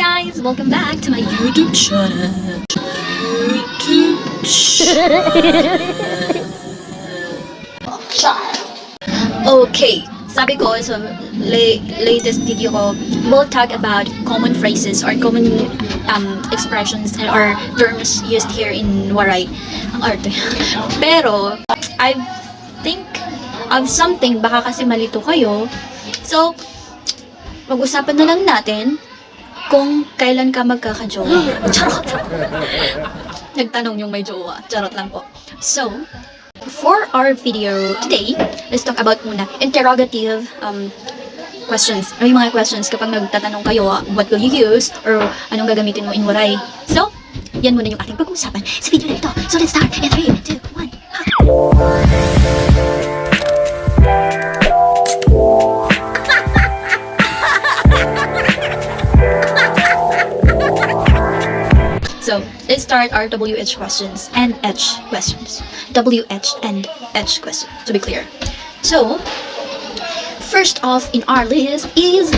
guys! Welcome back to my YouTube channel. Okay, sabi ko sa latest video ko, we'll talk about common phrases or common expressions or terms used here in Waray. Ang arte. Pero, I think of something, baka kasi malito kayo. So, mag-usapan na lang natin kung kailan ka magkaka-jowa. Charot! Nagtanong yung may jowa. Charot lang po. So, for our video today, let's talk about muna interrogative questions. Ano yung mga questions kapag nagtatanong kayo, what will you use or anong gagamitin mo in Waray. So, yan muna yung ating pag-uusapan sa video na ito. So, let's start in 3, 2, 1. So, let's start our WH questions and H questions. WH and H questions, to be clear. So, first off in our list is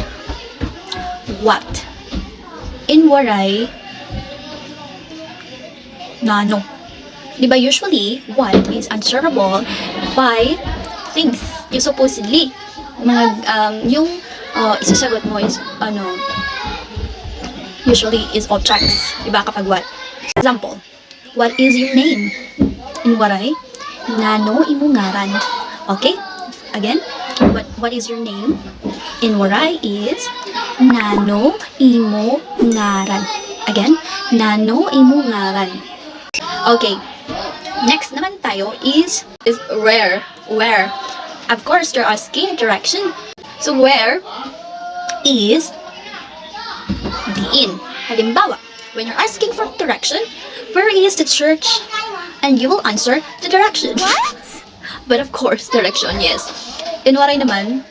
what? In Waray, nano. Diba usually, what is answerable by things. Yung supposedly, yung isasagot mo is, usually is objects. Diba kapag what? Example, what is your name? In Waray, nano imo ngaran. Okay? Again, what is your name? In Waray is nano imo ngaran. Again, nano imo ngaran. Okay. Next naman tayo is where. Where. Of course, you're asking direction. So where is diin. Halimbawa, when you're asking for direction, where is the church? And you will answer the direction. What? But of course, direction, yes. In Waray naman,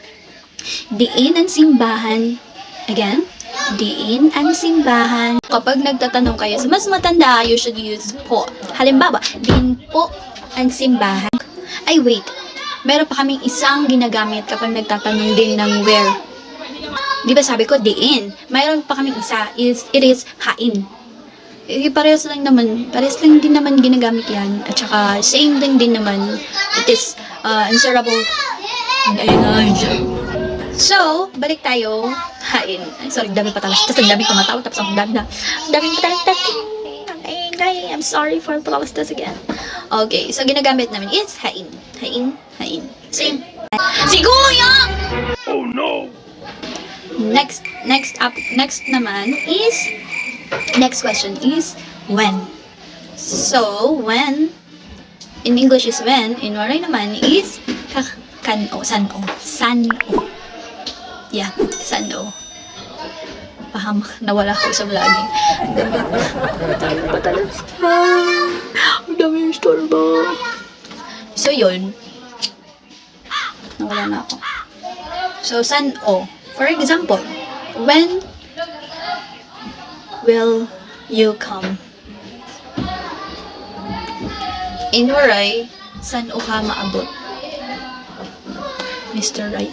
diin ang simbahan. Again, diin ang simbahan. Kapag nagtatanong kayo sa mas matanda, you should use po. Halimbawa, diin po ang simbahan. Ay, wait. Meron pa kaming isang ginagamit kapag nagtatanong din ng where. Di ba sabi ko, diin. Mayroon pa kaming isa, it is hain. Parehas lang din naman ginagamit yan. At saka, same din naman, it is answerable. So, balik tayo, hain. Ay, sorry, dami patalas. Tapos ang daming tumatawa, tapos ang daming patalas. I'm sorry for patalas again. Okay, so ginagamit namin is hain. Hain. Same. Si Kuya! Oh no! Next question is when. So, when, in English is when, in Waray naman is san-o. Yeah, san-o. Pahamak, nawala ko sa vlogging. Ang dami yung storbo. So, yun. Nawala na ako. So, san-o. For example, when will you come? In Waray, san o ka maabot? Mr. Right.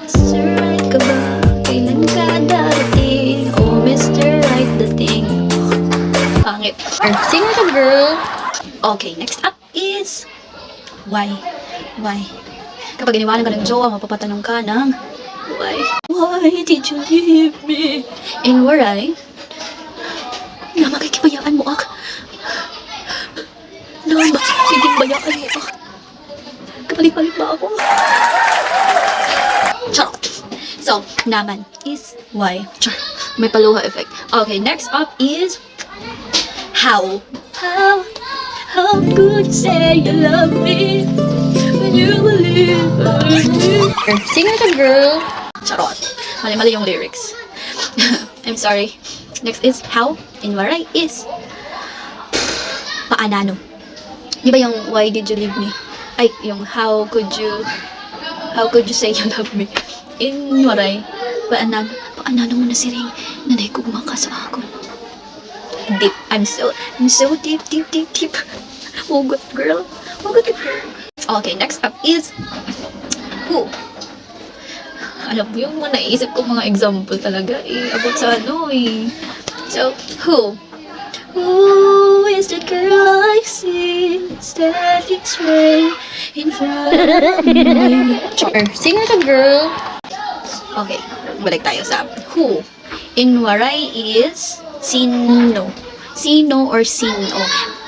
Mr. Right ka ba? Kailan ka darating? Oh, Mr. Right dating. Pangit. Sing the girl. Okay, next up is why? Why? Kapag iniwanan ka ng jowa, mapapatanong ka ng why? Why did you leave me? In Waray, na makikibayaan mo ak. Na makikibayaan mo ak. Kapalik-balik ba ako? Charot. So, naman is why. Char. May paluha effect. Okay, next up is how. How could you say you love me when you believe me? Sing like a girl. Charot. Mali-mali yung lyrics. I'm sorry. Next is how in Waray is paanano. Di ba yung why did you leave me? Ay, yung how could you say you love me? In Waray, paanano mo na si Ring nanay ko gumaka sa ako. Deep. I'm so deep. Hugot girl. Okay, next up is who. Alam mo yung mga naisip ko mga example talaga about sa So, who? Who is that girl I see? Static sway in front of me. Char. Sing the girl. Okay, balik tayo sa who. In Waray is sino. Sino or sino.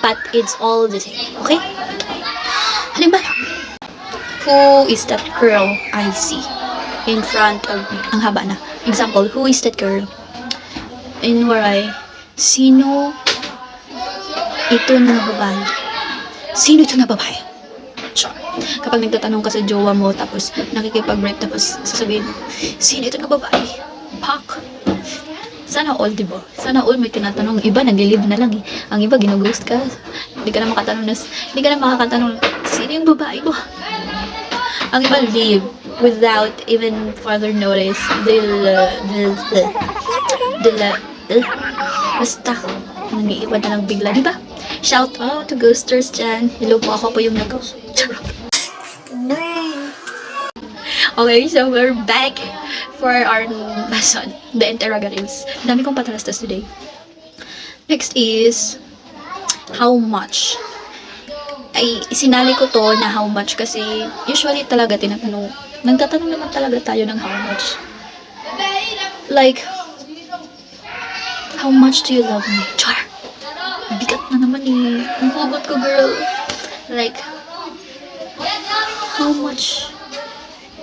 But it's all the same. Okay? Halimbawa, who is that girl I see in front of me? Ang haba na. Example, who is that girl? In Waray, sino ito na babae? Sino ito na babae? Char. Kapag nagtatanong ka sa jowa mo, tapos nakikipag-break, tapos sasabihin mo, sino ito na babae? Pak. Sana all, diba? Sana all may tinatanong. Iba, nag-live na lang eh. Ang iba, ginughost ka. Hindi ka na makakatanong, sino yung babae mo? Ang iba, live without even further notice. Basta, nag-iiwan na lang bigla, diba? Shout out to ghosters dyan. Hello po, ako po yung nag-ghost. Okay, so we're back for our lesson, the interrogatives. Dami kong patalastas today. Next is, how much? Ay, sinali ko to na how much kasi usually talaga nagtatanong naman talaga tayo ng how much. Like, how much do you love me? Char! Bigat na naman eh. Ang hugot ko, girl. Like, how much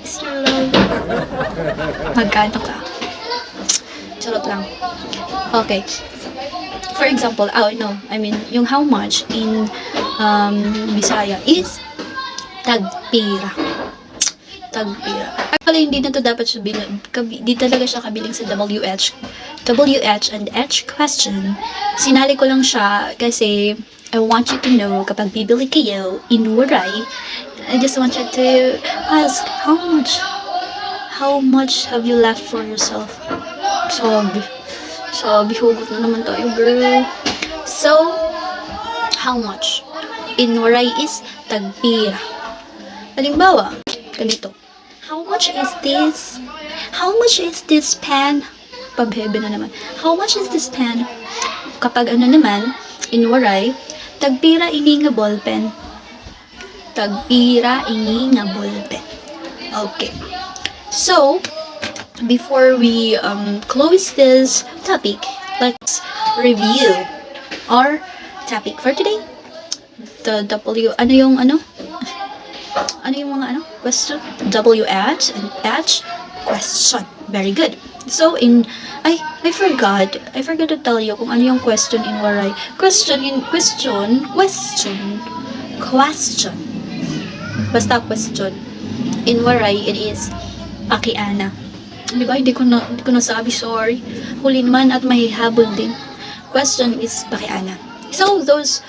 is your love? Magkano ka? Charot lang. Okay. For example, yung how much in Bisaya is tagpira. Tagpira. Actually, hindi na to dapat siya di talaga siya kabiling sa WH and H question. Sinali ko lang siya kasi I want you to know kapag bibili kayo in Waray, I just want you to ask how much have you left for yourself? Sabi, hugot na naman tayo, girl. So, how much? In Waray is tagpira. Halimbawa, ganito. How much is this? How much is this pen? Pabhebe na naman. How much is this pen? Kapag naman, in Waray, tagpira ini nga ballpen. Tagpira ini nga ballpen. Okay. So, before we close this topic, let's review our topic for today. The ano yung mga question? WH and H question. Very good. So I forgot to tell you kung ano yung question in Waray. Question. Basta question. In Waray, it is Pakiana. Diba? Hindi ko nasabi, sorry. Huli naman at may habol din. Question is Pakiana. So those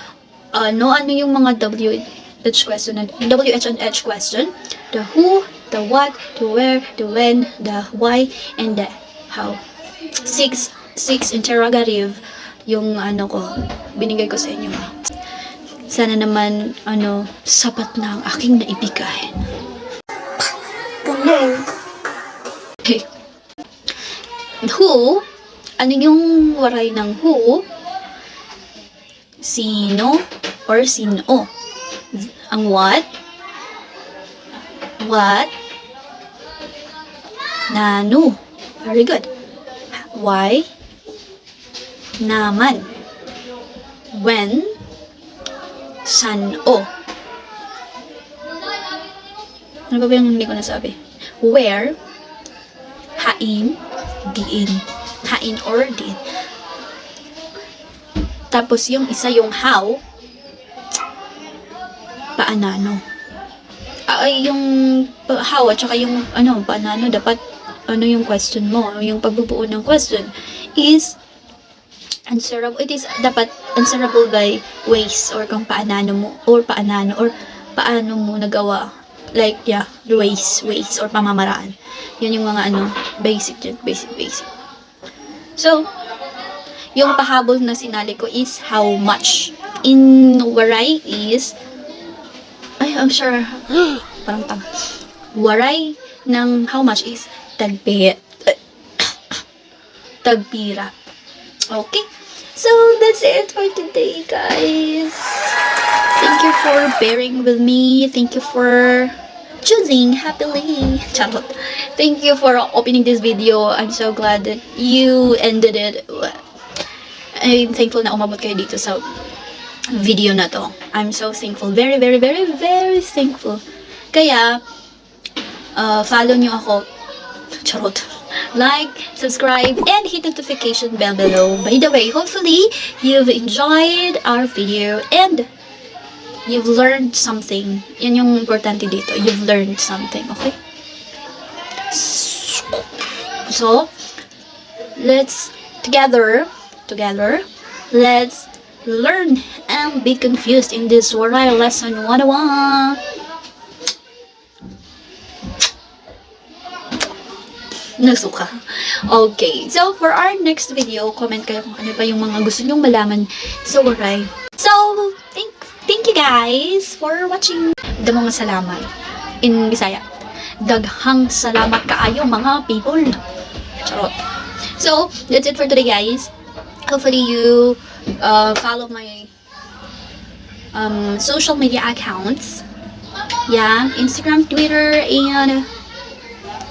ano yung mga WH question and WH and H question, the who, the what, the where, the when, the why, and the how. Six interrogative yung binigay ko sa inyo. Sana naman sapat na ang aking naibigay. Okay. Who, ano yung waray ng who? Sino or sino? Ang what? Nanu. Very good. Why? Naman. When? San-o. Ano ba yung hindi ko nasabi? Where? Hain. Diin. Hain or diin. Tapos yung isa yung how. Paanano. Yung how at saka yung paanano, dapat yung question mo, yung pagbubuo ng question is answerable. It is dapat answerable by ways or kung paano mo nagawa. Like, yeah, ways or pamamaraan. Yan yung mga basic. So, yung pahabol na sinali ko is how much. In Waray is I'm sure parang tama. Waray ng how much is tagpira. Okay. So, that's it for today, guys. Thank you for bearing with me. Thank you for choosing happily. Charot. Thank you for opening this video. I'm so glad that you ended it. I'm thankful na umabot kayo dito sa video na to. I'm so thankful. Very, very, very, very thankful. Kaya, follow nyo ako. Charot. Like, subscribe, and hit notification bell below. By the way, hopefully, you've enjoyed our video and you've learned something. Yan yung importante dito. You've learned something, okay? So, let's together, let's learn and be confused in this Waray lesson 101. Nasuka. Okay. So, for our next video, comment kayo kung ano pa yung mga gusto nyong malaman sa Waray. So, thank you guys for watching. Damong salamat. In Bisaya. Daghang salamat kaayo mga people. Charot. So, that's it for today, guys. Hopefully, you follow my social media accounts. Yeah, Instagram, Twitter, and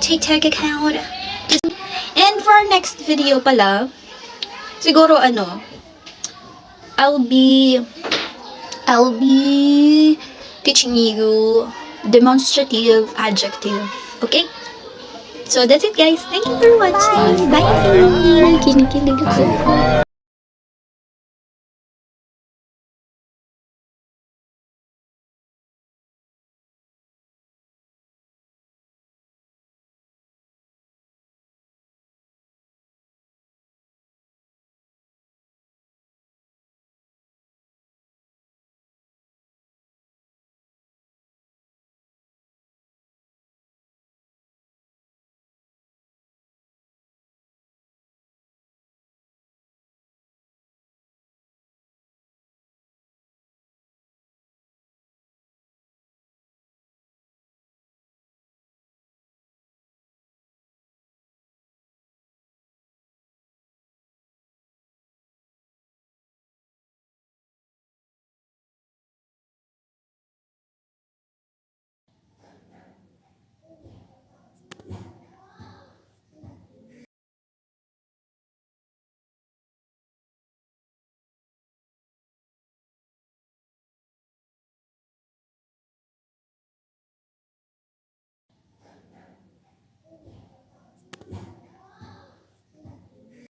TikTok account. And for our next video pala, siguro I'll be teaching you demonstrative adjective. Okay? So that's it, guys. Thank you for watching. Bye. Kinikilig ako.